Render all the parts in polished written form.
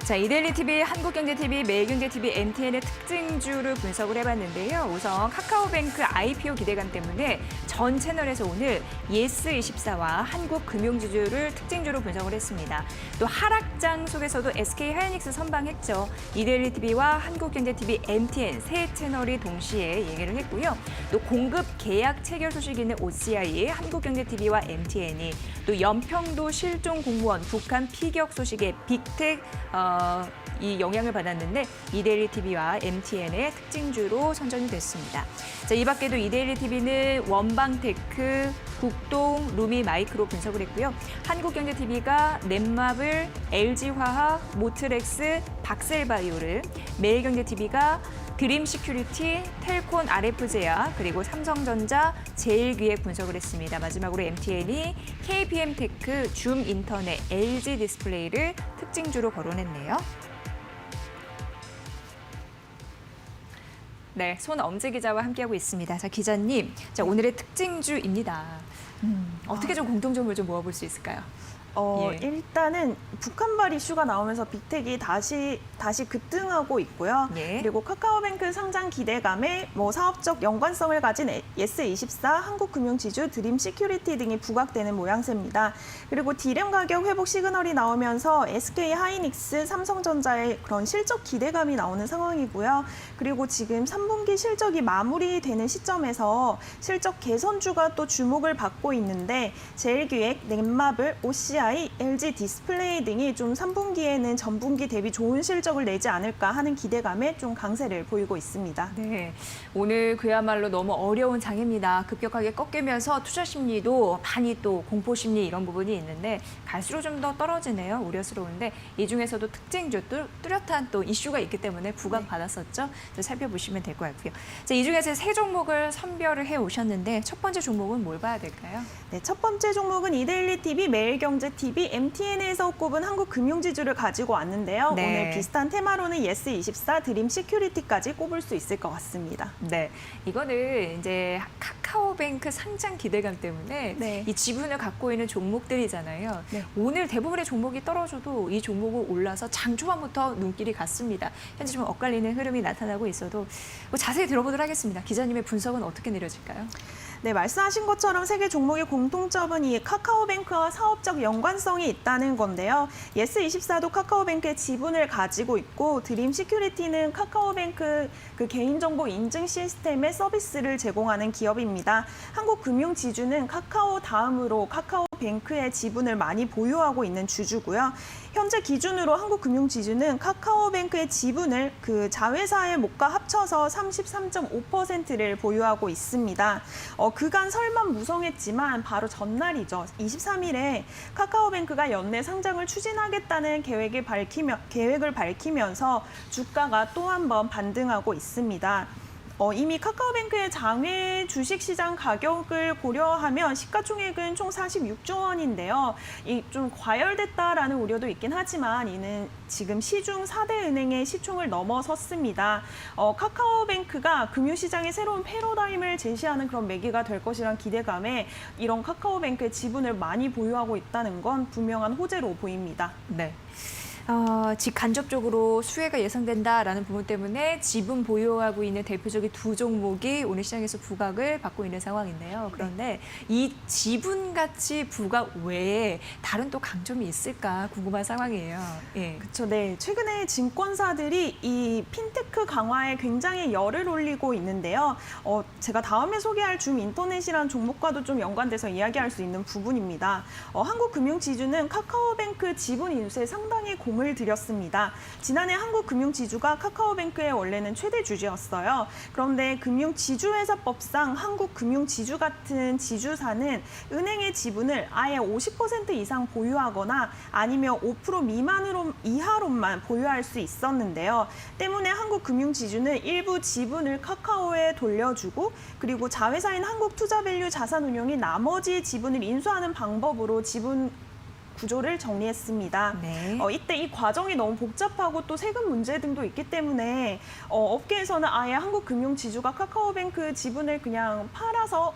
자, 이데일리TV, 한국경제TV, 매일경제TV, MTN의 특징주를 분석을 해봤는데요. 우선 카카오뱅크 IPO 기대감 때문에 전 채널에서 오늘 예스24와 한국금융지주를 특징주로 분석을 했습니다. 또 하락장 속에서도 SK하이닉스 선방했죠. 이데일리TV와 한국경제TV, MTN 세 채널이 동시에 얘기를 했고요. 또 공급 계약 체결 소식이 있는 OCI, 한국경제TV와 MTN이 또 연평도 실종 공무원 북한 피격 소식에 빅텍 이 영향을 받았는데 이데일리TV와 MTN의 특징주로 선정이 됐습니다. 자, 이 밖에도 이데일리TV는 원방테크, 국동, 루미마이크로 분석을 했고요. 한국경제TV가 넷마블, LG화학, 모트렉스, 박셀바이오를, 매일경제TV가 드림시큐리티, 텔콘 RF제야, 그리고 삼성전자, 제일기획 분석을 했습니다. 마지막으로 MTN이 KPM테크, 줌인터넷, LG디스플레이를 특징주로 거론했네요. 네, 손엄지 기자와 함께하고 있습니다. 자, 기자님, 자, 오늘의 특징주입니다. 어떻게 좀 공통점을 좀 모아볼 수 있을까요? 예. 일단은 북한발 이슈가 나오면서 빅텍이 다시 급등하고 있고요. 예. 그리고 카카오뱅크 상장 기대감에 사업적 연관성을 가진 예스24, 한국금융지주, 드림시큐리티 등이 부각되는 모양새입니다. 그리고 D램 가격 회복 시그널이 나오면서 SK하이닉스, 삼성전자의 그런 실적 기대감이 나오는 상황이고요. 그리고 지금 3분기 실적이 마무리되는 시점에서 실적 개선주가 또 주목을 받고 있는데 제일기획, 넷마블, OCI, LG 디스플레이 등이 좀 3분기에는 전분기 대비 좋은 실적을 내지 않을까 하는 기대감에 좀 강세를 보이고 있습니다. 네, 오늘 그야말로 너무 어려운 장입니다. 급격하게 꺾이면서 투자 심리도 많이 또 공포 심리 이런 부분이 있는데 갈수록 좀 더 떨어지네요. 우려스러운데 이 중에서도 특징주 뚜렷한 또 이슈가 있기 때문에 부각받았었죠. 살펴보시면 될 것 같고요. 자, 이 중에서 세 종목을 선별을 해 오셨는데 첫 번째 종목은 뭘 봐야 될까요? 네, 첫 번째 종목은 이데일리TV, 매일경제TV, MTN에서 꼽은 한국금융지주를 가지고 왔는데요. 네. 오늘 비슷한 테마로는 예스24, 드림시큐리티까지 꼽을 수 있을 것 같습니다. 네, 이거는 이제 카카오뱅크 상장 기대감 때문에 네. 이 지분을 갖고 있는 종목들이잖아요. 네. 오늘 대부분의 종목이 떨어져도 이 종목은 올라서 장 초반부터 눈길이 갔습니다. 현재 좀 엇갈리는 흐름이 나타나고 있어도 자세히 들어보도록 하겠습니다. 기자님의 분석은 어떻게 내려질까요? 네, 말씀하신 것처럼 세 개 종목의 공통점은 이 카카오뱅크와 사업적 연관성이 있다는 건데요. 예스24도 카카오뱅크의 지분을 가지고 있고 드림시큐리티는 카카오뱅크 그 개인정보 인증 시스템의 서비스를 제공하는 기업입니다. 한국금융지주는 카카오 다음으로 카카오뱅크의 지분을 많이 보유하고 있는 주주고요. 현재 기준으로 한국금융지주는 카카오뱅크의 지분을 그 자회사의 목과 합쳐서 33.5%를 보유하고 있습니다. 그간 설만 무성했지만 바로 전날이죠. 23일에 카카오뱅크가 연내 상장을 추진하겠다는 계획을 밝히면서 주가가 또 한 번 반등하고 있습니다. 이미 카카오뱅크의 장외 주식시장 가격을 고려하면 시가총액은 총 46조 원인데요. 좀 과열됐다라는 우려도 있긴 하지만 이는 지금 시중 4대 은행의 시총을 넘어섰습니다. 카카오뱅크가 금융시장의 새로운 패러다임을 제시하는 그런 매개가 될 것이란 기대감에 이런 카카오뱅크의 지분을 많이 보유하고 있다는 건 분명한 호재로 보입니다. 네. 직간접적으로 수혜가 예상된다라는 부분 때문에 지분 보유하고 있는 대표적인 두 종목이 오늘 시장에서 부각을 받고 있는 상황인데요. 그런데 이 지분 가치 부각 외에 다른 또 강점이 있을까 궁금한 상황이에요. 예. 그렇죠. 네, 최근에 증권사들이 이 핀테크 강화에 굉장히 열을 올리고 있는데요. 제가 다음에 소개할 줌인터넷이라는 종목과도 좀 연관돼서 이야기할 수 있는 부분입니다. 한국금융지주는 카카오뱅크 지분 인수에 상당히 공을 들였습니다. 지난해 한국금융지주가 카카오뱅크의 원래는 최대 주주였어요. 그런데 금융지주회사법상 한국금융지주 같은 지주사는 은행의 지분을 아예 50% 이상 보유하거나 아니면 5% 이하로만 보유할 수 있었는데요. 때문에 한국금융지주는 일부 지분을 카카오에 돌려주고 그리고 자회사인 한국투자밸류 자산운용이 나머지 지분을 인수하는 방법으로 지분 구조를 정리했습니다. 네. 이때 이 과정이 너무 복잡하고 또 세금 문제 등도 있기 때문에 업계에서는 아예 한국금융지주가 카카오뱅크 지분을 그냥 팔아서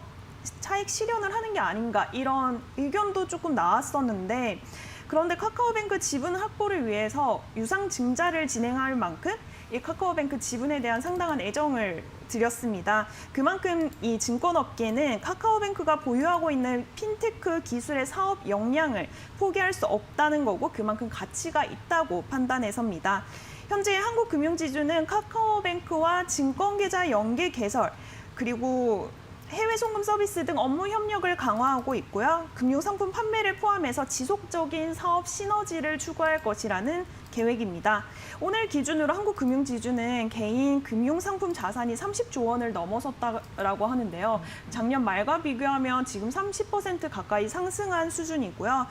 차익 실현을 하는 게 아닌가 이런 의견도 조금 나왔었는데 그런데 카카오뱅크 지분 확보를 위해서 유상 증자를 진행할 만큼 이 카카오뱅크 지분에 대한 상당한 애정을 드렸습니다. 그만큼 이 증권업계는 카카오뱅크가 보유하고 있는 핀테크 기술의 사업 역량을 포기할 수 없다는 거고 그만큼 가치가 있다고 판단해서입니다. 현재 한국금융지주는 카카오뱅크와 증권계좌 연계 개설 그리고 해외 송금 서비스 등 업무 협력을 강화하고 있고요. 금융상품 판매를 포함해서 지속적인 사업 시너지를 추구할 것이라는 계획입니다. 오늘 기준으로 한국금융지주는 개인 금융상품 자산이 30조 원을 넘어섰다라고 하는데요. 작년 말과 비교하면 지금 30% 가까이 상승한 수준이고요.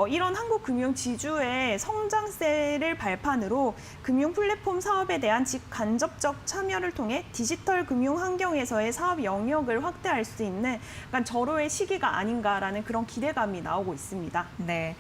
이런 한국금융지주의 성장세를 발판으로 금융 플랫폼 사업에 대한 직간접적 참여를 통해 디지털 금융 환경에서의 사업 영역을 확대할 수 있는 약간 절호의 시기가 아닌가라는 그런 기대감이 나오고 있습니다. 네.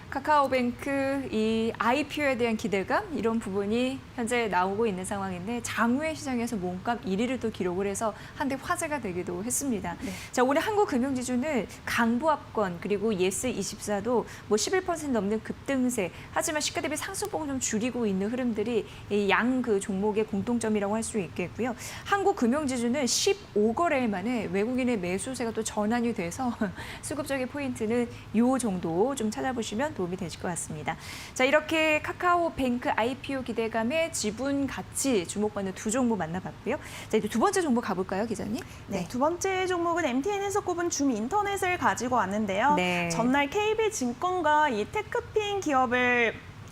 카카오뱅크 이 IPO에 대한 기대감 이런 부분이 현재 나오고 있는 상황인데 장외 시장에서 몸값 1위를 또 기록을 해서 한때 화제가 되기도 했습니다. 네. 자, 올해 한국금융지주는 강보합권 그리고 예스24도 뭐 11% 넘는 급등세 하지만 시가 대비 상승폭을 좀 줄이고 있는 흐름들이 양 그 종목의 공통점이라고 할 수 있겠고요. 한국금융지주는 15거래일 만에 외국인의 매수세가 또 전환이 돼서 수급적인 포인트는 요 정도 좀 찾아보시면 도움이 되실 것 같습니다. 자, 이렇게 카카오뱅크 IPO 기대감의 지분 가치 주목받는 두 종목 만나봤고요. 자, 이제 두 번째 종목 가볼까요, 기자님? 네, 두 번째 종목은 MTN에서 꼽은 줌인터넷을 가지고 왔는데요. 네. 전날 KB증권과 이 테크핀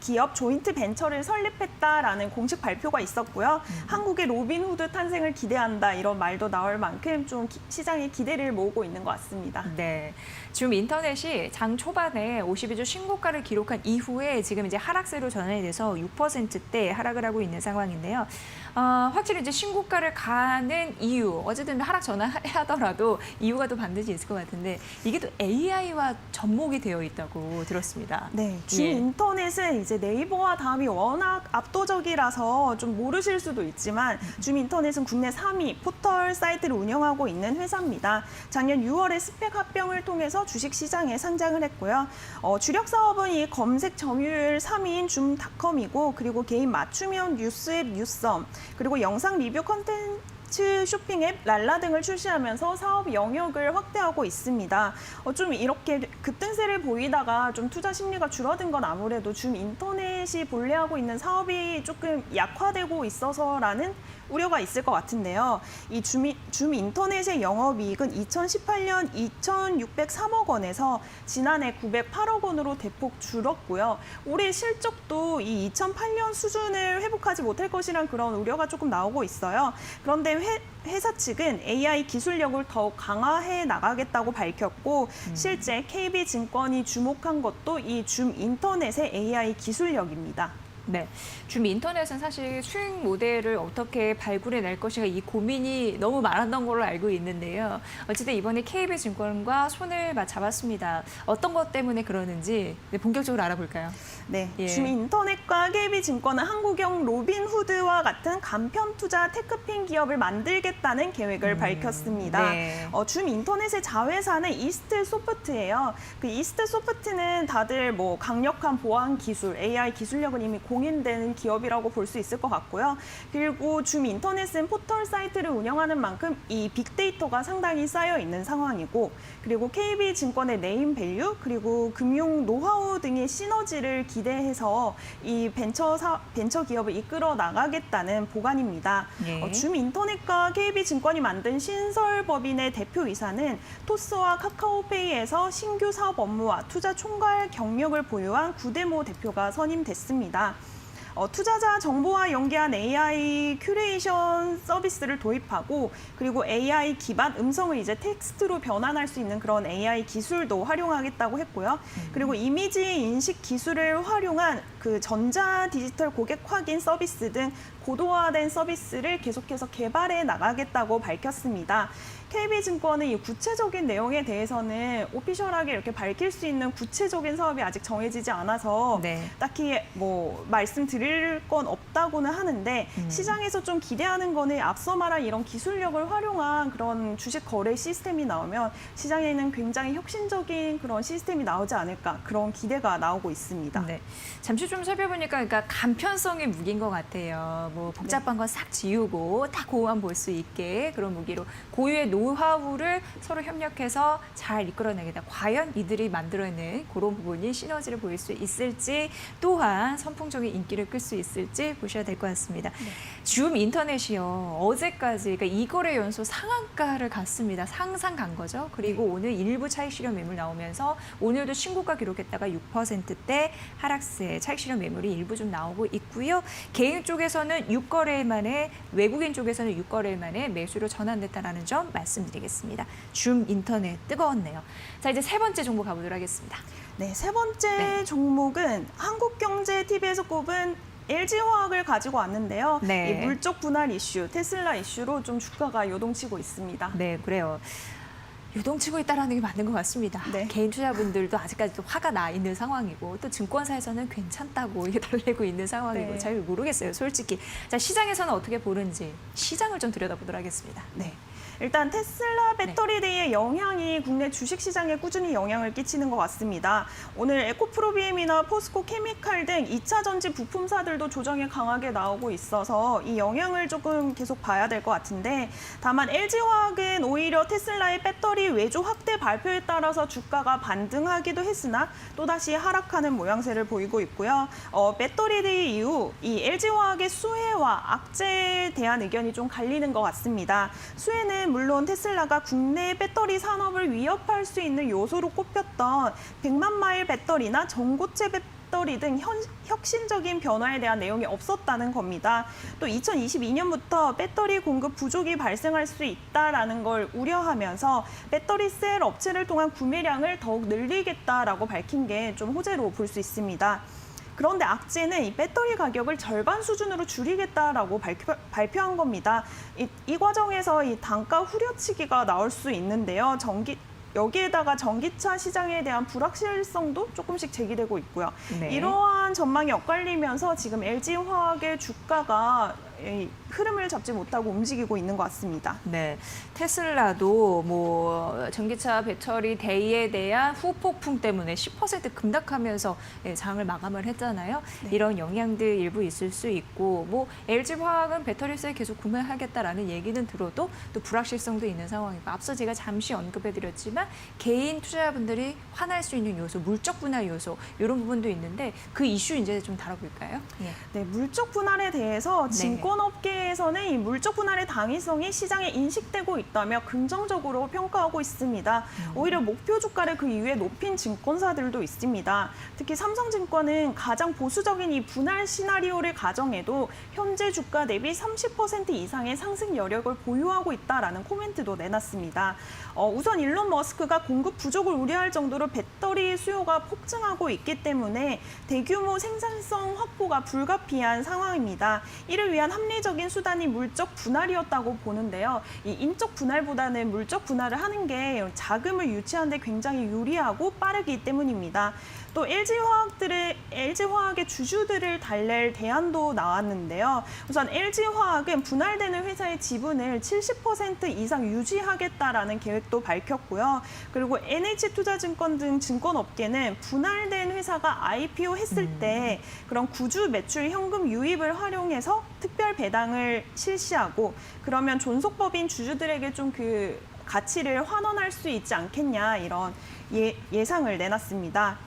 기업 조인트 벤처를 설립했다라는 공식 발표가 있었고요. 한국의 로빈후드 탄생을 기대한다 이런 말도 나올 만큼 좀 시장의 기대를 모으고 있는 것 같습니다. 네. 줌 인터넷이 장 초반에 52주 신고가를 기록한 이후에 지금 이제 하락세로 전환이 돼서 6%대 하락을 하고 있는 상황인데요. 확실히 이제 신고가를 가는 이유, 어쨌든 하락 전환하더라도 이유가 또 반드시 있을 것 같은데 이게 또 AI와 접목이 되어 있다고 들었습니다. 네, 줌 인터넷은 이제 네이버와 다음이 워낙 압도적이라서 좀 모르실 수도 있지만 줌 인터넷은 국내 3위 포털 사이트를 운영하고 있는 회사입니다. 작년 6월에 스펙 합병을 통해서 주식 시장에 상장을 했고요. 주력 사업은 이 검색 점유율 3위인 줌닷컴이고 그리고 개인 맞춤형 뉴스앱 뉴썸 그리고 영상 리뷰 컨텐츠 쇼핑 앱 랄라 등을 출시하면서 사업 영역을 확대하고 있습니다. 좀 이렇게 급등세를 보이다가 좀 투자 심리가 줄어든 건 아무래도 줌 인터넷이 본래하고 있는 사업이 조금 약화되고 있어서라는 우려가 있을 것 같은데요. 이 줌 인터넷의 영업이익은 2018년 2,603억 원에서 지난해 908억 원으로 대폭 줄었고요. 올해 실적도 이 2008년 수준을 회복하지 못할 것이란 그런 우려가 조금 나오고 있어요. 그런데 회사 측은 AI 기술력을 더욱 강화해 나가겠다고 밝혔고 실제 KB증권이 주목한 것도 이 줌 인터넷의 AI 기술력입니다. 네, 줌 인터넷은 사실 수익 모델을 어떻게 발굴해낼 것인가 이 고민이 너무 많았던 걸로 알고 있는데요. 어쨌든 이번에 KB증권과 손을 잡았습니다. 어떤 것 때문에 그러는지 본격적으로 알아볼까요? 네, 예. 줌 인터넷과 KB증권은 한국형 로빈후드와 같은 간편 투자 테크핀 기업을 만들겠다는 계획을 밝혔습니다. 네. 줌 인터넷의 자회사는 이스트 소프트예요. 그 이스트 소프트는 다들 뭐 강력한 보안 기술, AI 기술력은 이미 공인되는 기업이라고 볼 수 있을 것 같고요. 그리고 줌 인터넷은 포털 사이트를 운영하는 만큼 이 빅데이터가 상당히 쌓여 있는 상황이고, 그리고 KB증권의 네임 밸류 그리고 금융 노하우 등의 시너지를 기대해서 이 벤처 기업을 이끌어 나가겠다는 보관입니다. 예. 줌 인터넷과 KB증권이 만든 신설법인의 대표이사는 토스와 카카오페이에서 신규 사업 업무와 투자 총괄 경력을 보유한 구대모 대표가 선임됐습니다. 투자자 정보와 연계한 AI 큐레이션 서비스를 도입하고, 그리고 AI 기반 음성을 이제 텍스트로 변환할 수 있는 그런 AI 기술도 활용하겠다고 했고요. 그리고 이미지 인식 기술을 활용한 그 전자 디지털 고객 확인 서비스 등 고도화된 서비스를 계속해서 개발해 나가겠다고 밝혔습니다. KB증권은 이 구체적인 내용에 대해서는 오피셜하게 이렇게 밝힐 수 있는 구체적인 사업이 아직 정해지지 않아서 네. 딱히 뭐 말씀드릴 건 없다고는 하는데 시장에서 좀 기대하는 거는 앞서 말한 이런 기술력을 활용한 그런 주식 거래 시스템이 나오면 시장에는 굉장히 혁신적인 그런 시스템이 나오지 않을까 그런 기대가 나오고 있습니다. 네. 잠시 좀 살펴보니까 그러니까 간편성이 무기인 것 같아요. 뭐 복잡한 건 싹 지우고 다 고만 볼 수 있게 그런 무기로 고유의 노하우를 서로 협력해서 잘 이끌어내겠다. 과연 이들이 만들어낸 그런 부분이 시너지를 보일 수 있을지 또한 선풍적인 인기를 끌 수 있을지 보셔야 될 것 같습니다. 줌 인터넷이요. 어제까지 그러니까 이거래 연소 상한가를 갔습니다. 상상 간 거죠. 그리고 오늘 일부 차익 실현 매물 나오면서 오늘도 신고가 기록했다가 6%대 하락세 차익 실현 매물이 일부 좀 나오고 있고요. 개인 쪽에서는 6거래일 만에 외국인 쪽에서는 6거래일 만에 매수로 전환됐다라는 점 말씀드리겠습니다. 줌 인터넷 뜨거웠네요. 자, 이제 세 번째 정보 가보도록 하겠습니다. 네, 세 번째 종목은 한국경제TV에서 꼽은 LG화학을 가지고 왔는데요. 네. 이 물적 분할 이슈, 테슬라 이슈로 좀 주가가 요동치고 있습니다. 네, 그래요. 유동치고 있다는 게 맞는 것 같습니다. 네. 개인 투자분들도 아직까지도 화가 나 있는 상황이고 또 증권사에서는 괜찮다고 이게 달래고 있는 상황이고 네. 잘 모르겠어요, 솔직히. 자, 시장에서는 어떻게 보는지 시장을 좀 들여다보도록 하겠습니다. 네. 일단 테슬라 배터리데이의 영향이 국내 주식시장에 꾸준히 영향을 끼치는 것 같습니다. 오늘 에코프로비엠이나 포스코 케미칼 등 2차 전지 부품사들도 조정이 강하게 나오고 있어서 이 영향을 조금 계속 봐야 될 것 같은데 다만 LG화학은 오히려 테슬라의 배터리 외조 확대 발표에 따라서 주가가 반등하기도 했으나 또다시 하락하는 모양새를 보이고 있고요. 배터리데이 이후 이 LG화학의 수혜와 악재에 대한 의견이 좀 갈리는 것 같습니다. 수혜는 물론 테슬라가 국내 배터리 산업을 위협할 수 있는 요소로 꼽혔던 100만 마일 배터리나 전고체 배터리 등 혁신적인 변화에 대한 내용이 없었다는 겁니다. 또 2022년부터 배터리 공급 부족이 발생할 수 있다라는 걸 우려하면서 배터리 셀 업체를 통한 구매량을 더욱 늘리겠다라고 밝힌 게 좀 호재로 볼 수 있습니다. 그런데 악재는 이 배터리 가격을 절반 수준으로 줄이겠다라고 발표한 겁니다. 이 과정에서 이 단가 후려치기가 나올 수 있는데요. 여기에다가 전기차 시장에 대한 불확실성도 조금씩 제기되고 있고요. 네. 이러한 전망이 엇갈리면서 지금 LG화학의 주가가 흐름을 잡지 못하고 움직이고 있는 것 같습니다. 네, 테슬라도 뭐 전기차 배터리 데이에 대한 후폭풍 때문에 10% 급락하면서 장을 마감을 했잖아요. 네. 이런 영향들 일부 있을 수 있고 뭐 LG화학은 배터리셀 계속 구매하겠다라는 얘기는 들어도 또 불확실성도 있는 상황이고 앞서 제가 잠시 언급해드렸지만 개인 투자자분들이 화날 수 있는 요소, 물적 분할 요소 이런 부분도 있는데 그 이슈 이제 좀 다뤄볼까요? 네. 네, 물적 분할에 대해서 증권업계에서는 이 물적 분할의 당위성이 시장에 인식되고 있다며 긍정적으로 평가하고 있습니다. 오히려 목표 주가를 그 이후에 높인 증권사들도 있습니다. 특히 삼성증권은 가장 보수적인 이 분할 시나리오를 가정해도 현재 주가 대비 30% 이상의 상승 여력을 보유하고 있다라는 코멘트도 내놨습니다. 우선 일론 머스크가 공급 부족을 우려할 정도로 배터리 수요가 폭증하고 있기 때문에 대규모 생산성 확보가 불가피한 상황입니다. 이를 위한 합리적인 수단이 물적 분할이었다고 보는데요. 이 인적 분할보다는 물적 분할을 하는 게 자금을 유치하는 데 굉장히 유리하고 빠르기 때문입니다. 또 LG화학의 주주들을 달랠 대안도 나왔는데요. 우선 LG화학은 분할되는 회사의 지분을 70% 이상 유지하겠다라는 계획도 밝혔고요. 그리고 NH투자증권 등 증권업계는 분할된 회사가 IPO 했을 때 그런 구주 매출 현금 유입을 활용해서 특별 배당을 실시하고 그러면 존속법인 주주들에게 좀 그 가치를 환원할 수 있지 않겠냐 이런 예상을 내놨습니다.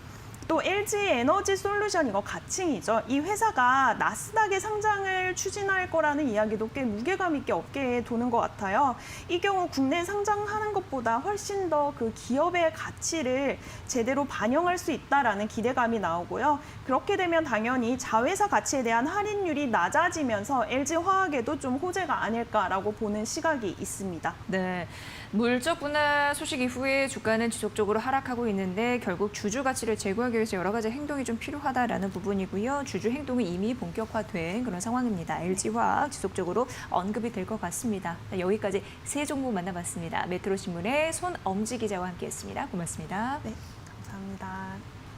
또 LG에너지솔루션 이거 가칭이죠. 이 회사가 나스닥에 상장을 추진할 거라는 이야기도 꽤 무게감 있게 업계에 도는 것 같아요. 이 경우 국내에 상장하는 것보다 훨씬 더 그 기업의 가치를 제대로 반영할 수 있다라는 기대감이 나오고요. 그렇게 되면 당연히 자회사 가치에 대한 할인율이 낮아지면서 LG화학에도 좀 호재가 아닐까라고 보는 시각이 있습니다. 네. 물적 분할 소식 이후에 주가는 지속적으로 하락하고 있는데 결국 주주 가치를 제고하기 위해서 쪽에서 여러 가지 행동이 좀 필요하다라는 부분이고요. 주주 행동은 이미 본격화된 그런 상황입니다. LG화학 지속적으로 언급이 될 것 같습니다. 여기까지 세 종목 만나봤습니다. 메트로신문의 손엄지 기자와 함께했습니다. 고맙습니다. 네, 감사합니다.